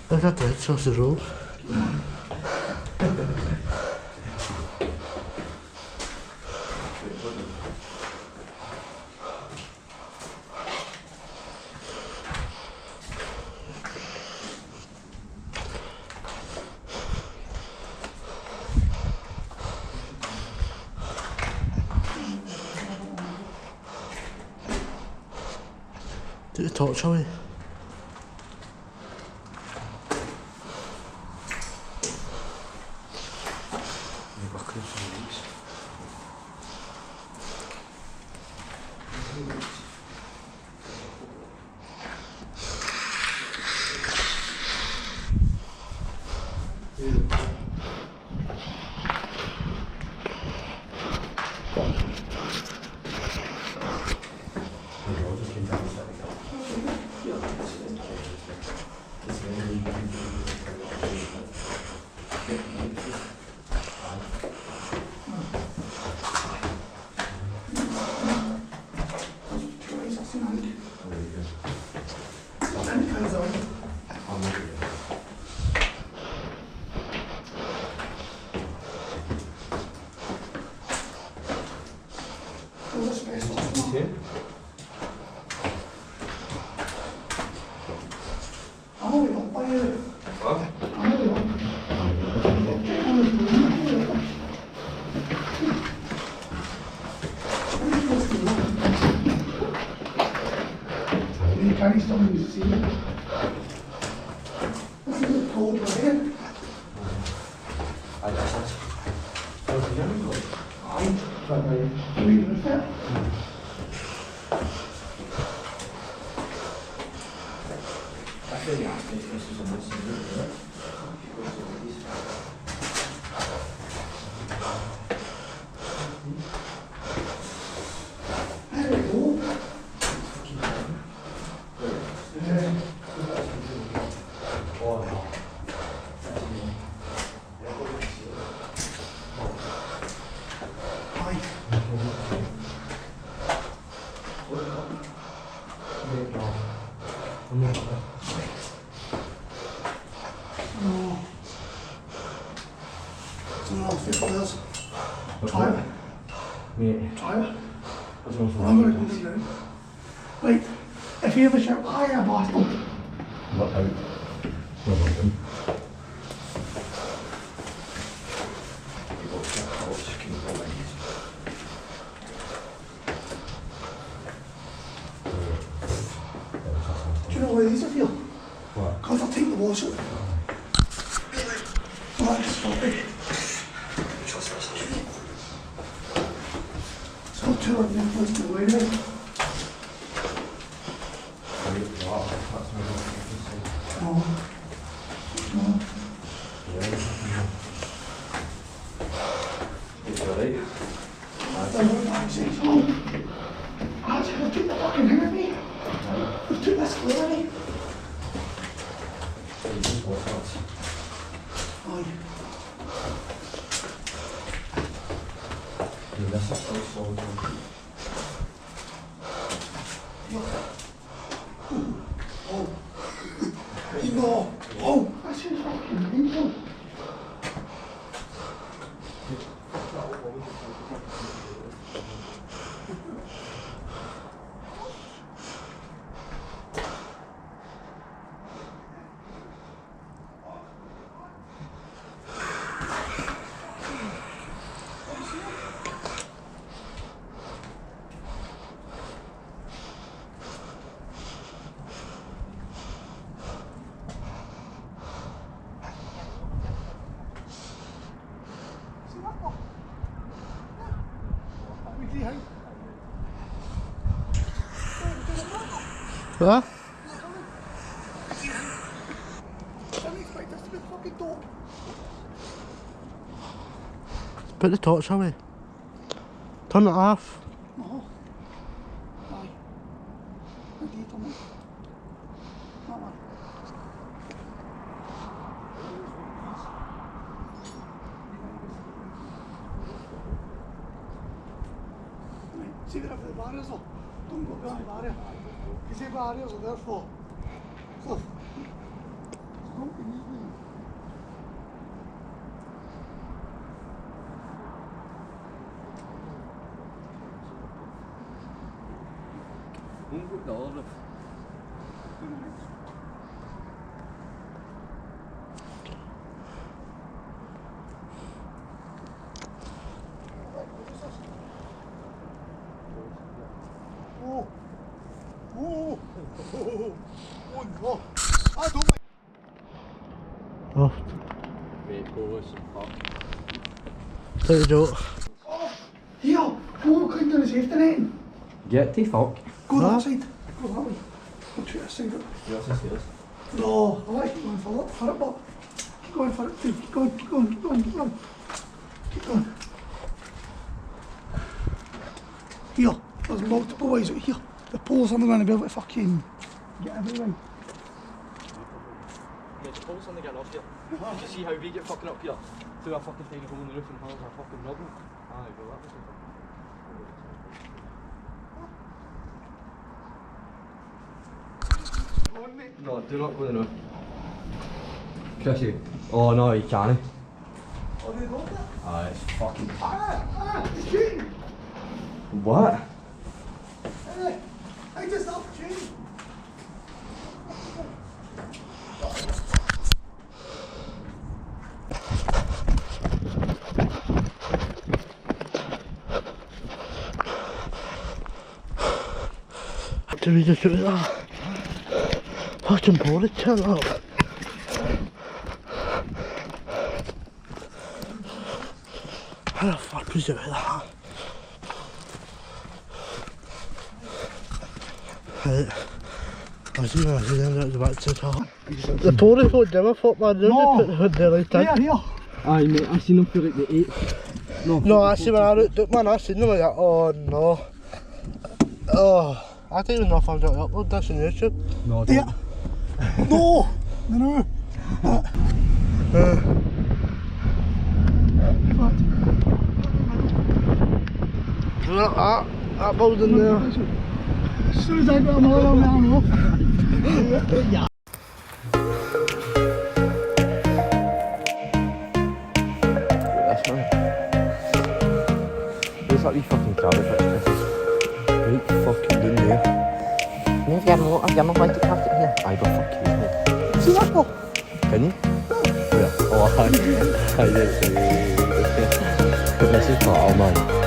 Look at that, across the road. Take the torch away. Right, if you ever shout, hiya bastard. Not out. No problem. Do you know why these are feel? What? Because I'll take the wash out. Oh, that's stupid. So two of them was the way there. Huh? Put the torch away. Turn it off. No. Aye. What do you tell me? That one. Right, see wherever the barriers are. Don't go behind the barrier. You see barriers are there for. So, don't be moving. Ongeveer de halve. Oh. Oh. Oh no. I don't like. Oh, Mate, go with some fuck. take the joke. Oh. Here. Go climb down the safety net. Get the fuck. Go Huh? that side. Go that way. Go to this side. Yours is yours. No, I like going for it, but keep going for it too. Keep going, keep going, keep going, keep going. Keep going. Here, there's multiple ways out here. The poles are going to be able to fucking get everything. Mate, the poles on the getting up here. Did you see how we get fucking up here? Through a fucking tiny hole in the roof and holes are fucking rubble. Aye, well that was it. Go on, mate. No, do not go in the roof. Chrissy. Oh no, you can't. Oh, they got that? Aye, it's fucking... It's shooting. What? I just up shooting. Do we just do that? Fucking board it, turn up. How the fuck was it with that? Right. I see what I see then, that's back to the top. The pole is so dim, I thought man, they No. put the hood there right in. Here. Aye mate, I seen them for like the 8th. No, I see when I looked up, man, I seen them like that. Oh no. Oh, I don't even know if I'm going to upload this on YouTube. No, Yeah. No. No. Look at that building there. As soon as I got them all on, I'm off. Yeah. This man. There's like wee fucking crab if it's right fucking down there. You've got no plastic carpet here. Aye, but fuck you, mate. See that ball? Can you? Yeah. Oh, aye. Aye, yes, this is part, oh man.